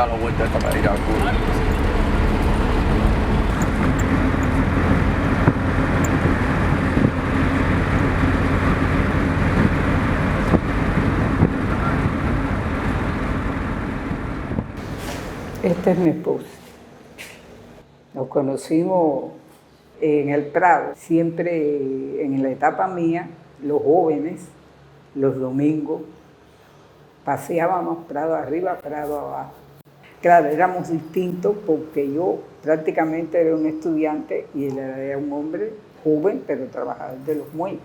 dar la vuelta esta para ir a Cuba. Este es mi esposo. Nos conocimos en el Prado, siempre en la etapa mía, los jóvenes, los domingos, paseábamos Prado arriba, Prado abajo. Claro, éramos distintos porque yo prácticamente era un estudiante y él era un hombre joven, pero trabajador de los muelles.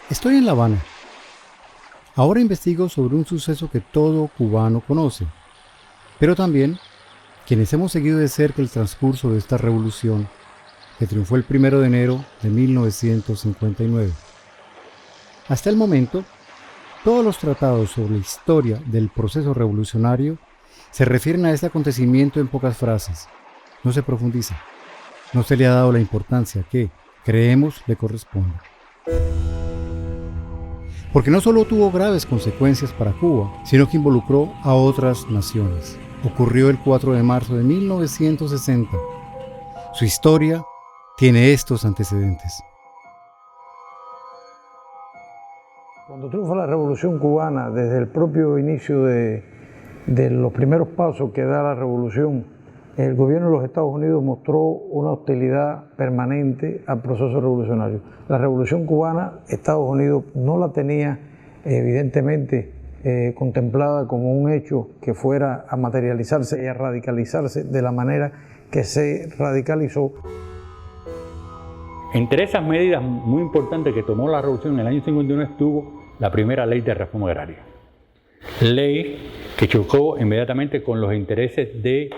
Estoy en La Habana. Ahora investigo sobre un suceso que todo cubano conoce, pero también quienes hemos seguido de cerca el transcurso de esta revolución que triunfó el 1 de enero de 1959. Hasta el momento, todos los tratados sobre la historia del proceso revolucionario se refieren a este acontecimiento en pocas frases. No se profundiza. No se le ha dado la importancia que, creemos, le corresponde. Porque no solo tuvo graves consecuencias para Cuba, sino que involucró a otras naciones. Ocurrió el 4 de marzo de 1960. Su historia tiene estos antecedentes. Cuando triunfa la Revolución Cubana, desde el propio inicio de los primeros pasos que da la revolución, el gobierno de los Estados Unidos mostró una hostilidad permanente al proceso revolucionario. La Revolución Cubana, Estados Unidos no la tenía evidentemente contemplada como un hecho que fuera a materializarse y a radicalizarse de la manera que se radicalizó. Entre esas medidas muy importantes que tomó la revolución en el año 51 estuvo la primera ley de reforma agraria. Ley que chocó inmediatamente con los intereses de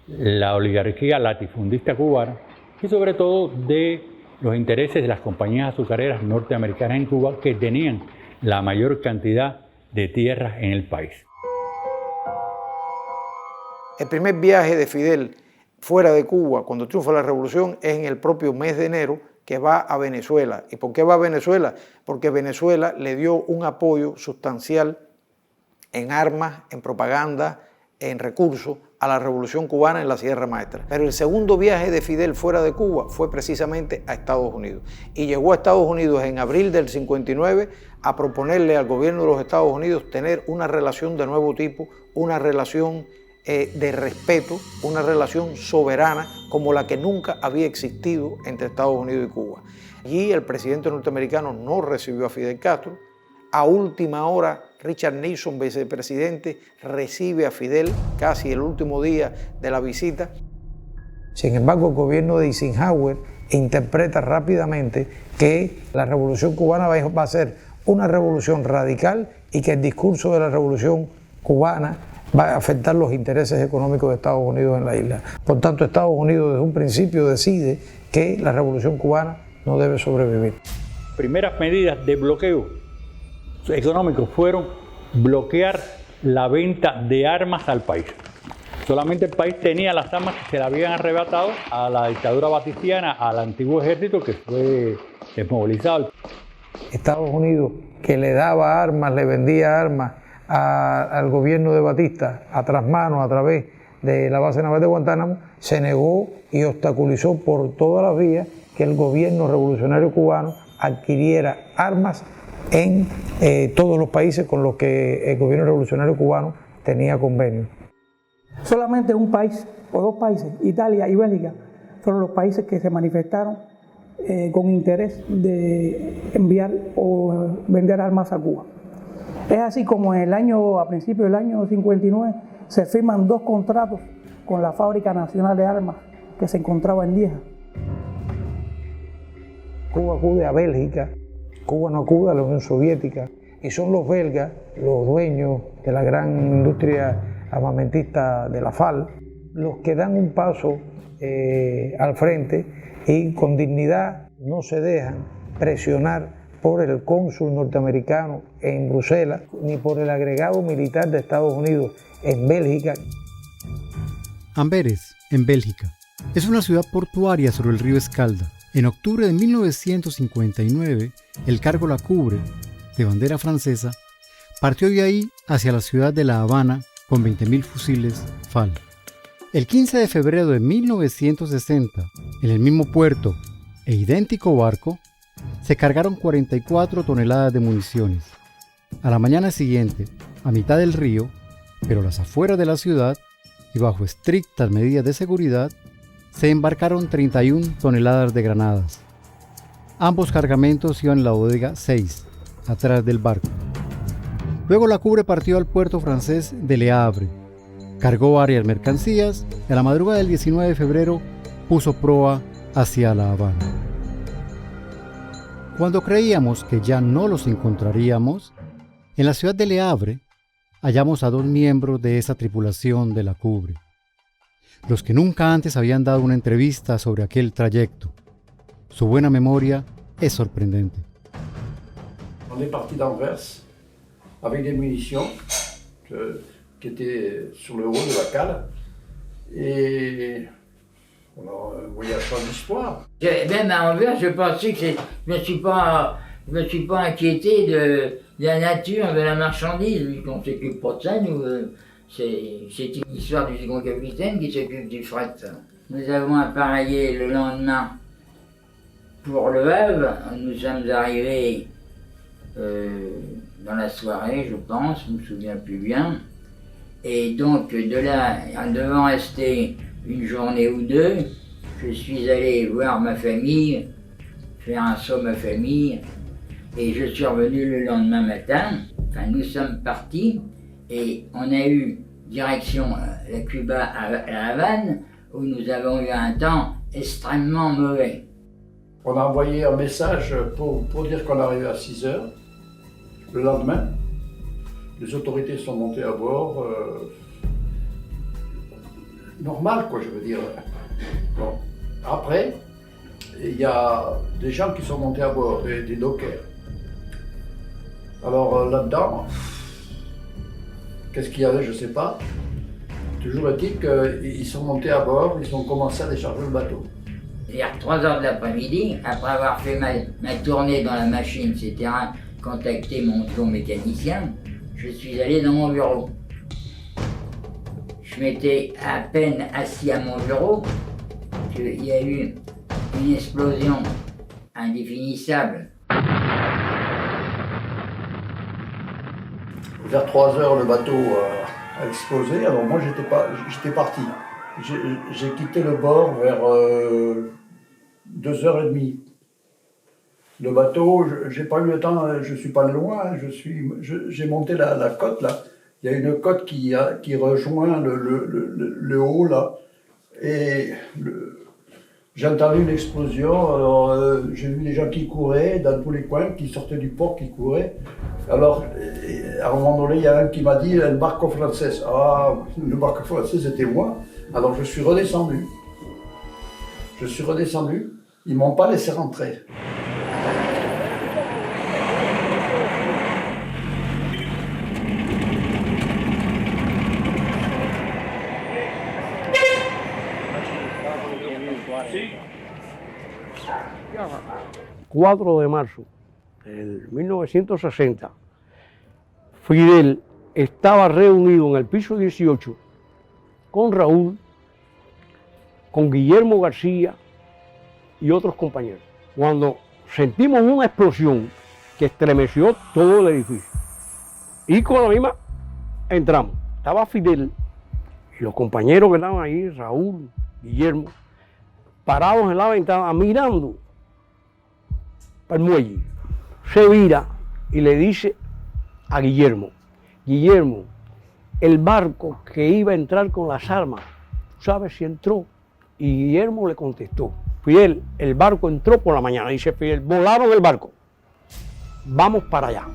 la oligarquía latifundista cubana y sobre todo de los intereses de las compañías azucareras norteamericanas en Cuba que tenían la mayor cantidad de tierras en el país. El primer viaje de Fidel fuera de Cuba cuando triunfa la revolución es en el propio mes de enero, que va a Venezuela. ¿Y por qué va a Venezuela? Porque Venezuela le dio un apoyo sustancial en armas, en propaganda, en recursos a la revolución cubana en la Sierra Maestra. Pero el segundo viaje de Fidel fuera de Cuba fue precisamente a Estados Unidos. Y llegó a Estados Unidos en abril del 59 a proponerle al gobierno de los Estados Unidos tener una relación de nuevo tipo, una relación de respeto, una relación soberana como la que nunca había existido entre Estados Unidos y Cuba. Allí el presidente norteamericano no recibió a Fidel Castro. A última hora, Richard Nixon, vicepresidente, recibe a Fidel casi el último día de la visita. Sin embargo, el gobierno de Eisenhower interpreta rápidamente que la revolución cubana va a ser una revolución radical y que el discurso de la revolución cubana va a afectar los intereses económicos de Estados Unidos en la isla. Por tanto, Estados Unidos desde un principio decide que la revolución cubana no debe sobrevivir. Primeras medidas de bloqueo económicos fueron bloquear la venta de armas al país. Solamente el país tenía las armas que se le habían arrebatado a la dictadura batistiana, al antiguo ejército que fue desmovilizado. Estados Unidos, que le daba armas, le vendía armas al gobierno de Batista a trasmano a través de la base naval de Guantánamo, se negó y obstaculizó por todas las vías que el gobierno revolucionario cubano adquiriera armas en todos los países con los que el gobierno revolucionario cubano tenía convenio. Solamente un país o dos países, Italia y Bélgica, fueron los países que se manifestaron con interés de enviar o vender armas a Cuba. Es así como a principios del año 59 se firman 2 contratos con la Fábrica Nacional de Armas que se encontraba en Lieja. Cuba acude a Bélgica, Cuba no acude a la Unión Soviética, y son los belgas, los dueños de la gran industria armamentista de la FAL, los que dan un paso al frente y con dignidad no se dejan presionar por el cónsul norteamericano en Bruselas ni por el agregado militar de Estados Unidos en Bélgica. Amberes, en Bélgica, es una ciudad portuaria sobre el río Escalda. En octubre de 1959, el cargo la cubre de bandera francesa, partió de ahí hacia la ciudad de La Habana con 20.000 fusiles FAL. El 15 de febrero de 1960, en el mismo puerto e idéntico barco, se cargaron 44 toneladas de municiones. A la mañana siguiente, a mitad del río, pero a las afueras de la ciudad y bajo estrictas medidas de seguridad, se embarcaron 31 toneladas de granadas. Ambos cargamentos iban en la bodega 6, atrás del barco. Luego la Cubre partió al puerto francés de Le Havre, cargó varias mercancías y a la madrugada del 19 de febrero puso proa hacia La Habana. Cuando creíamos que ya no los encontraríamos, en la ciudad de Le Havre hallamos a 2 miembros de esa tripulación de la Cubre, los que nunca antes habían dado una entrevista sobre aquel trayecto. Su buena memoria es sorprendente. On est parti d'Anvers avec des munitions qui étaient sur le haut de la cale et on a un voyage sans histoire. Même à Anvers, je pensais que je me suis pas inquiété de la nature, de la marchandise, vu qu'on s'occupe pas de ça, nous. C'est une histoire du second capitaine qui s'occupe du fret. Nous avons appareillé le lendemain pour Le Havre. Nous sommes arrivés dans la soirée, je pense, je ne me souviens plus bien. Et donc de là, en devant rester une journée ou deux, je suis allé voir ma famille, faire un saut à ma famille, et je suis revenu le lendemain matin. Enfin, nous sommes partis. Et on a eu direction la Cuba à La Havane, où nous avons eu un temps extrêmement mauvais. On a envoyé un message pour dire qu'on arrivait à 6 heures. Le lendemain, les autorités sont montées à bord. Normal, quoi, je veux dire. Bon. Après, il y a des gens qui sont montés à bord, des dockers. Alors là-dedans, qu'est-ce qu'il y avait, je ne sais pas. Toujours est-il qu'ils sont montés à bord, ils ont commencé à décharger le bateau. Vers 3 heures de l'après-midi, après avoir fait ma tournée dans la machine, etc., contacté mon mécanicien, je suis allé dans mon bureau. Je m'étais à peine assis à mon bureau qu'il y a eu une explosion indéfinissable. Vers 3 heures, le bateau a explosé. Alors moi, j'étais parti. J'ai quitté le bord vers 2h30. Le bateau, j'ai pas eu le temps, je suis pas loin. J'ai monté la côte là. Il y a une côte qui rejoint le haut là. Et j'ai entendu une explosion. Alors j'ai vu des gens qui couraient dans tous les coins, qui sortaient du port, qui couraient. Alors, à un moment donné, il y a un qui m'a dit « le barco français ». Ah, le barco français, c'était moi. Alors, je suis redescendu. Ils ne m'ont pas laissé rentrer. El 4 de marzo del 1960, Fidel estaba reunido en el piso 18 con Raúl, con Guillermo García y otros compañeros, cuando sentimos una explosión que estremeció todo el edificio. Y con la misma entramos. Estaba Fidel y los compañeros que estaban ahí, Raúl, Guillermo, parados en la ventana mirando para el muelle. Se vira y le dice a Guillermo, Guillermo, el barco que iba a entrar con las armas, ¿sabes si entró? Y Guillermo le contestó, Fidel, el barco entró por la mañana. Dice Fidel, volaron el barco, vamos para allá.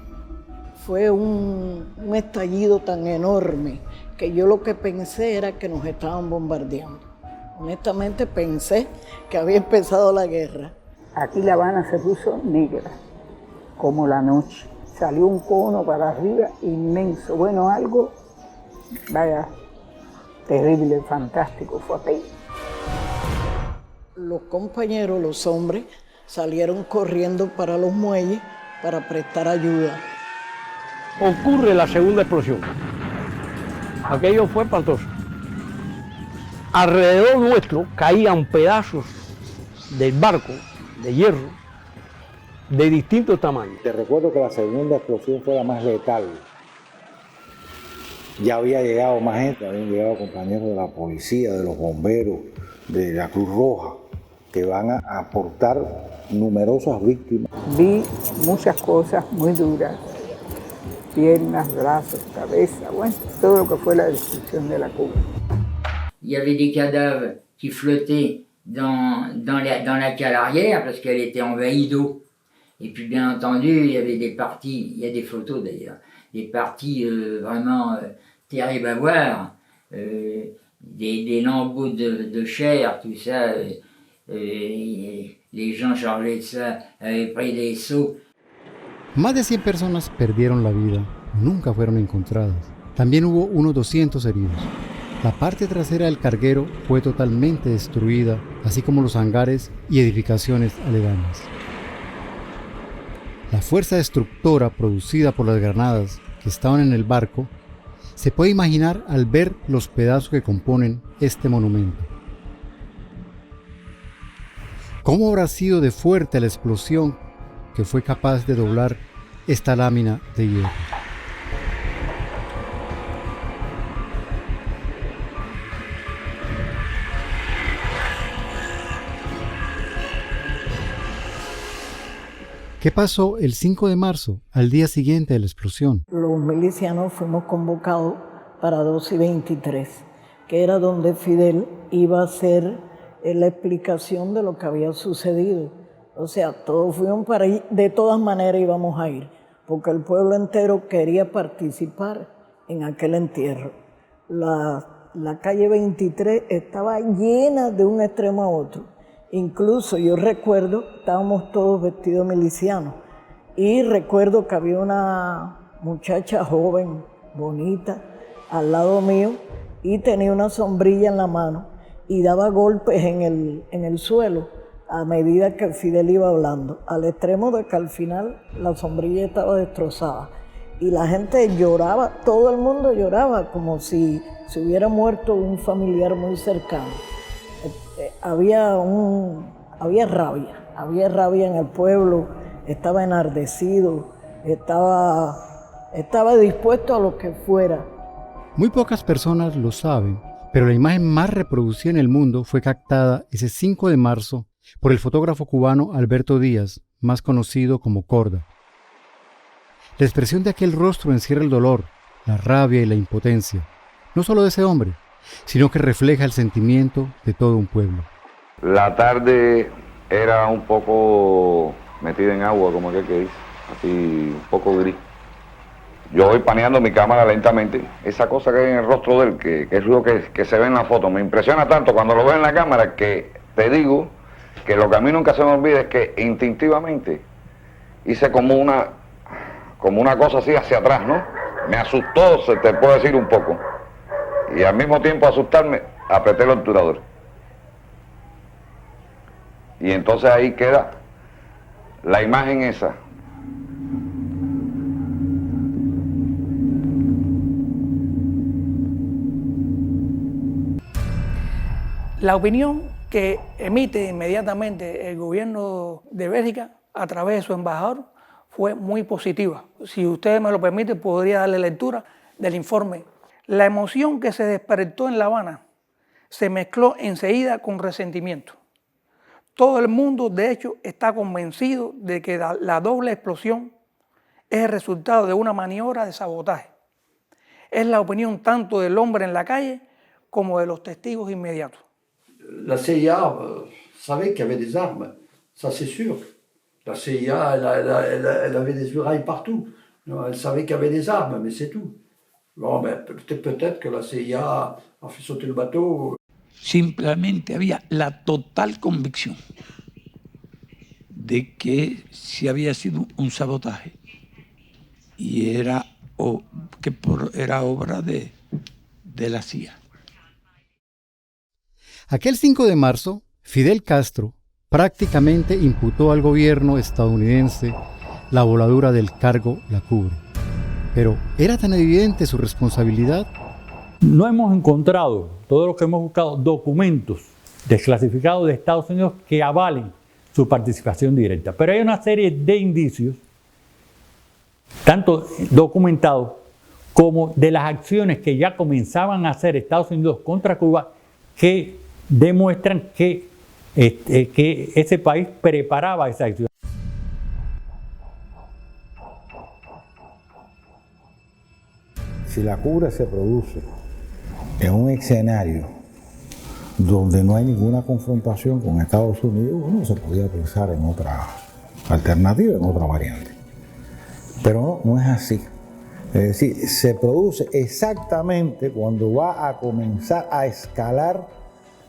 Fue un estallido tan enorme que yo lo que pensé era que nos estaban bombardeando. Honestamente pensé que había empezado la guerra. Aquí La Habana se puso negra, como la noche. Salió un cono para arriba inmenso. Bueno, algo, vaya, terrible, fantástico, fue aquello. Los compañeros, los hombres, salieron corriendo para los muelles para prestar ayuda. ocurre la segunda explosión. Aquello fue espantoso. Alrededor nuestro caían pedazos del barco de hierro de distintos tamaños. Te recuerdo que la segunda explosión fue la más letal. Ya había llegado más gente, habían llegado compañeros de la policía, de los bomberos, de la Cruz Roja, que van a aportar numerosas víctimas. Vi muchas cosas muy duras, piernas, brazos, cabeza, bueno, todo lo que fue la destrucción de la Cuba. Il y avait des cadavres qui flottaient dans la cale arrière parce qu'elle était envahie d'eau. Et puis bien entendu, il y avait des parties, il y a des photos d'ailleurs, des parties vraiment terribles à voir, des lambeaux de chair, tout ça. Les gens chargeaient de ça, avaient pris des seaux. Más de 100 personas perdieron la vida, nunca fueron encontradas. También hubo unos 200 heridos. La parte trasera del carguero fue totalmente destruida, así como los hangares y edificaciones aledañas. La fuerza destructora producida por las granadas que estaban en el barco se puede imaginar al ver los pedazos que componen este monumento. ¿Cómo habrá sido de fuerte la explosión que fue capaz de doblar esta lámina de hierro? ¿Qué pasó el 5 de marzo, al día siguiente de la explosión? Los milicianos fuimos convocados para 2:23, que era donde Fidel iba a hacer la explicación de lo que había sucedido. O sea, todos fuimos para ir, de todas maneras íbamos a ir, porque el pueblo entero quería participar en aquel entierro. La calle 23 estaba llena de un extremo a otro. Incluso yo recuerdo, estábamos todos vestidos milicianos, y recuerdo que había una muchacha joven, bonita, al lado mío, y tenía una sombrilla en la mano, y daba golpes en el suelo a medida que Fidel iba hablando, al extremo de que al final la sombrilla estaba destrozada. Y la gente lloraba, todo el mundo lloraba, como si se hubiera muerto un familiar muy cercano. Había rabia en el pueblo, estaba enardecido, estaba dispuesto a lo que fuera. Muy pocas personas lo saben, pero la imagen más reproducida en el mundo fue captada ese 5 de marzo por el fotógrafo cubano Alberto Díaz, más conocido como Korda. La expresión de aquel rostro encierra el dolor, la rabia y la impotencia, no solo de ese hombre, sino que refleja el sentimiento de todo un pueblo. La tarde era un poco metida en agua, como aquel que dice, así un poco gris. Yo voy paneando mi cámara lentamente, esa cosa que hay en el rostro de él, que es lo que se ve en la foto, me impresiona tanto cuando lo veo en la cámara que te digo que lo que a mí nunca se me olvida es que instintivamente hice como una cosa así hacia atrás, ¿no? Me asustó, se te puede decir un poco. Y al mismo tiempo asustarme, apreté el obturador. Y entonces ahí queda la imagen esa. La opinión que emite inmediatamente el gobierno de Bélgica a través de su embajador fue muy positiva. Si ustedes me lo permiten, podría darle lectura del informe. La emoción que se despertó en La Habana se mezcló enseguida con resentimiento. Todo el mundo, de hecho, está convencido de que la doble explosión es el resultado de una maniobra de sabotaje. Es la opinión tanto del hombre en la calle como de los testigos inmediatos. La CIA savait qu'il y avait des armes, ça c'est sûr. La CIA, elle avait des murailles partout. Elle savait qu'il y avait des armes, mais c'est tout. Bon, mais peut-être que la CIA a fait sauter le bateau. Simplemente había la total convicción de que sí había sido un sabotaje y era obra de la CIA. Aquel 5 de marzo, Fidel Castro prácticamente imputó al gobierno estadounidense la voladura del cargo La Cubre. Pero ¿era tan evidente su responsabilidad? No hemos encontrado, todo lo que hemos buscado, documentos desclasificados de Estados Unidos que avalen su participación directa. Pero hay una serie de indicios, tanto documentados como de las acciones que ya comenzaban a hacer Estados Unidos contra Cuba, que demuestran que ese país preparaba esa acción. Si la Cubre se produce en un escenario donde no hay ninguna confrontación con Estados Unidos, bueno, se podía pensar en otra alternativa, en otra variante. Pero no es así. Es decir, se produce exactamente cuando va a comenzar a escalar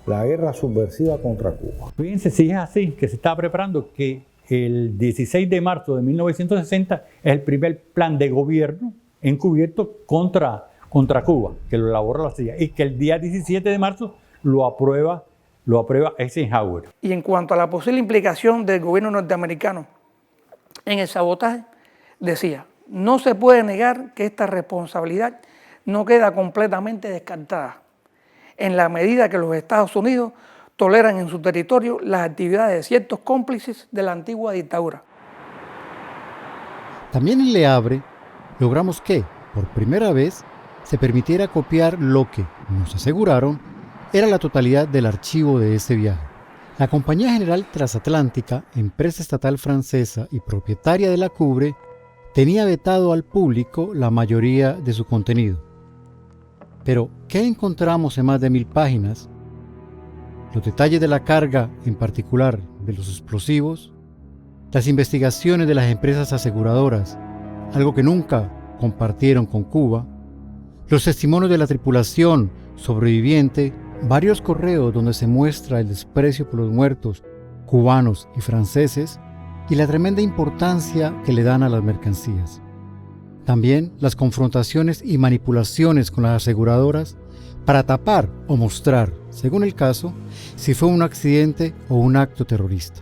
la guerra subversiva contra Cuba. Fíjense si es así, que se está preparando, que el 16 de marzo de 1960 es el primer plan de gobierno encubierto contra Cuba, que lo elabora la CIA, y que el día 17 de marzo lo aprueba Eisenhower. Y en cuanto a la posible implicación del gobierno norteamericano en el sabotaje, decía: no se puede negar que esta responsabilidad no queda completamente descartada, en la medida que los Estados Unidos toleran en su territorio las actividades de ciertos cómplices de la antigua dictadura. También en Le Havre logramos que, por primera vez, se permitiera copiar lo que, nos aseguraron, era la totalidad del archivo de ese viaje. La Compañía General Transatlántica, empresa estatal francesa y propietaria de la Cubre, tenía vetado al público la mayoría de su contenido. Pero, ¿qué encontramos en más de 1000 páginas? Los detalles de la carga, en particular de los explosivos, las investigaciones de las empresas aseguradoras, algo que nunca compartieron con Cuba, los testimonios de la tripulación sobreviviente, varios correos donde se muestra el desprecio por los muertos cubanos y franceses y la tremenda importancia que le dan a las mercancías. También las confrontaciones y manipulaciones con las aseguradoras para tapar o mostrar, según el caso, si fue un accidente o un acto terrorista.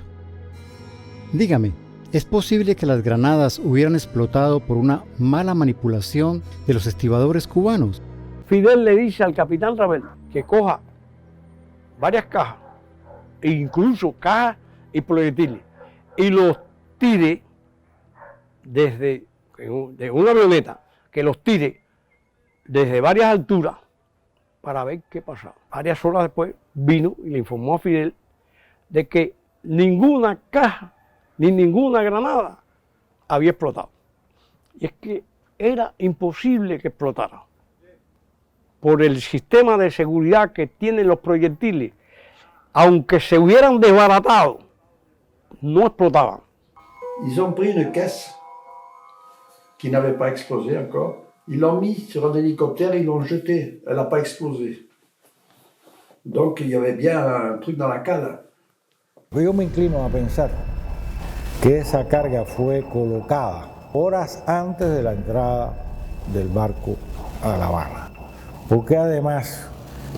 Dígame, ¿es posible que las granadas hubieran explotado por una mala manipulación de los estibadores cubanos? Fidel le dice al capitán Ravel que coja varias cajas, e incluso cajas y proyectiles, y los tire de una avioneta, que los tire desde varias alturas para ver qué pasaba. Varias horas después vino y le informó a Fidel de que ninguna caja ni ninguna granada había explotado. Y es que era imposible que explotara. Por el sistema de seguridad que tienen los proyectiles, aunque se hubieran desbaratado, no explotaban. Ils ont pris une caisse qui n'avait pas explosé encore. Ils l'ont mis sur un hélicoptère et ils l'ont jetée. Elle n'a pas explosé. Donc il y avait bien un truc dans la cale. Yo me inclino a pensar que esa carga fue colocada horas antes de la entrada del barco a La Habana. Porque además,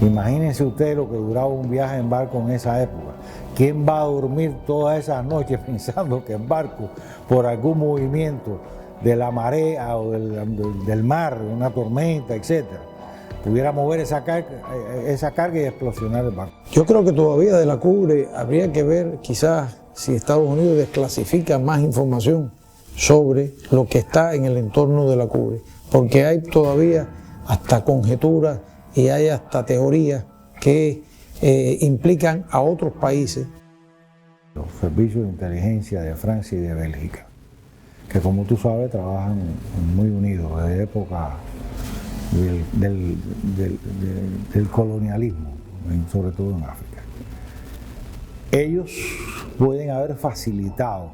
imagínense usted lo que duraba un viaje en barco en esa época. ¿Quién va a dormir todas esas noches pensando que el barco, por algún movimiento de la marea o del mar, una tormenta, etcétera, pudiera mover esa carga y explosionar el barco? Yo creo que todavía de la Cubre habría que ver quizás si Estados Unidos desclasifica más información sobre lo que está en el entorno de la Cubre, porque hay todavía hasta conjeturas y hay hasta teorías que implican a otros países. Los servicios de inteligencia de Francia y de Bélgica, que como tú sabes trabajan muy unidos desde época del colonialismo, sobre todo en África. Ellos pueden haber facilitado,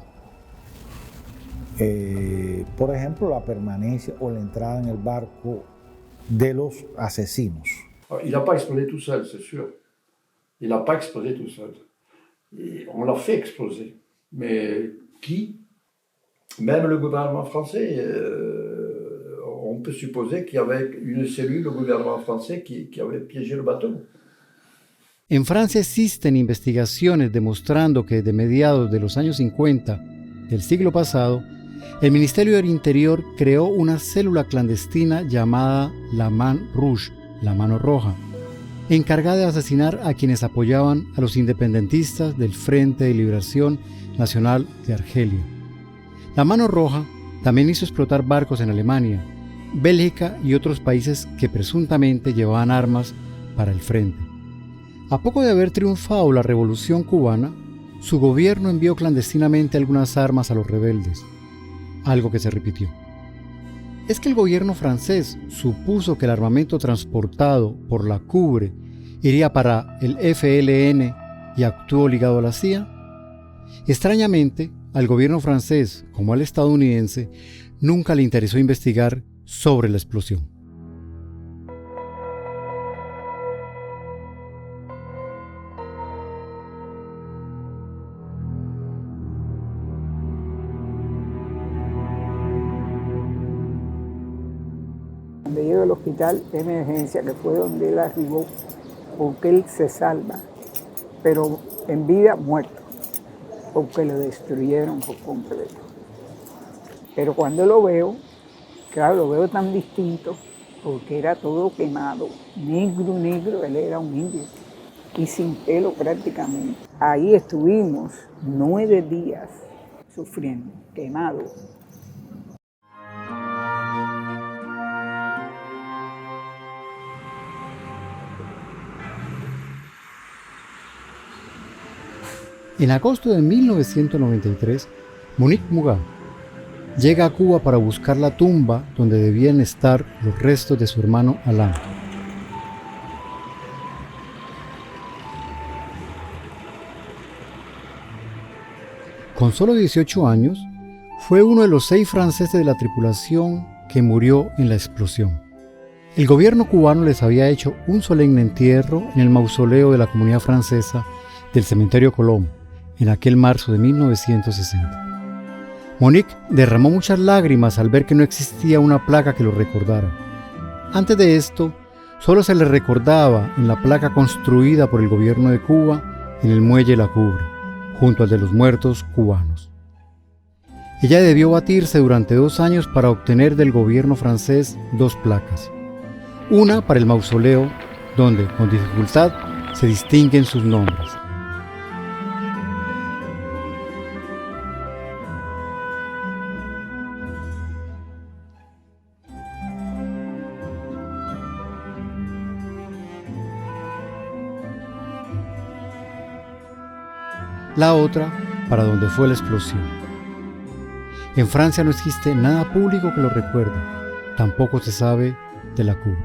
por ejemplo, la permanencia o la entrada en el barco de los asesinos. Il n'a pas explosé tout seul, c'est sûr. Il n'a pas explosé tout seul. Et on l'a fait exploser. Mais qui? Même le gouvernement français, on peut supposer qu'il y avait une cellule au gouvernement français qui avait piégé le bateau. En Francia existen investigaciones demostrando que desde mediados de los años 50 del siglo pasado, el Ministerio del Interior creó una célula clandestina llamada la Main Rouge, la Mano Roja, encargada de asesinar a quienes apoyaban a los independentistas del Frente de Liberación Nacional de Argelia. La Mano Roja también hizo explotar barcos en Alemania, Bélgica y otros países que presuntamente llevaban armas para el frente. A poco de haber triunfado la Revolución cubana, su gobierno envió clandestinamente algunas armas a los rebeldes, algo que se repitió. Es que el gobierno francés supuso que el armamento transportado por la Cubre iría para el FLN y actuó ligado a la CIA. Extrañamente, al gobierno francés, como al estadounidense, nunca le interesó investigar sobre la explosión. Cuando llega al hospital de emergencia, que fue donde él arribó, porque él se salva, pero en vida muerto, porque lo destruyeron por completo. Pero cuando lo veo, claro, lo veo tan distinto, porque era todo quemado, negro, él era un indio, y sin pelo prácticamente. Ahí estuvimos 9 días sufriendo, quemado. En agosto de 1993, Monique Mugat llega a Cuba para buscar la tumba donde debían estar los restos de su hermano Alain. Con solo 18 años, fue uno de los 6 franceses de la tripulación que murió en la explosión. El gobierno cubano les había hecho un solemne entierro en el mausoleo de la comunidad francesa del cementerio Colón, en aquel marzo de 1960. Monique derramó muchas lágrimas al ver que no existía una placa que lo recordara. Antes de esto, solo se le recordaba en la placa construida por el gobierno de Cuba en el muelle La Cubre, junto al de los muertos cubanos. Ella debió batirse durante 2 años para obtener del gobierno francés 2 placas. Una para el mausoleo, donde con dificultad se distinguen sus nombres. La otra para donde fue la explosión. En Francia no existe nada público que lo recuerde, tampoco se sabe de la Cuba.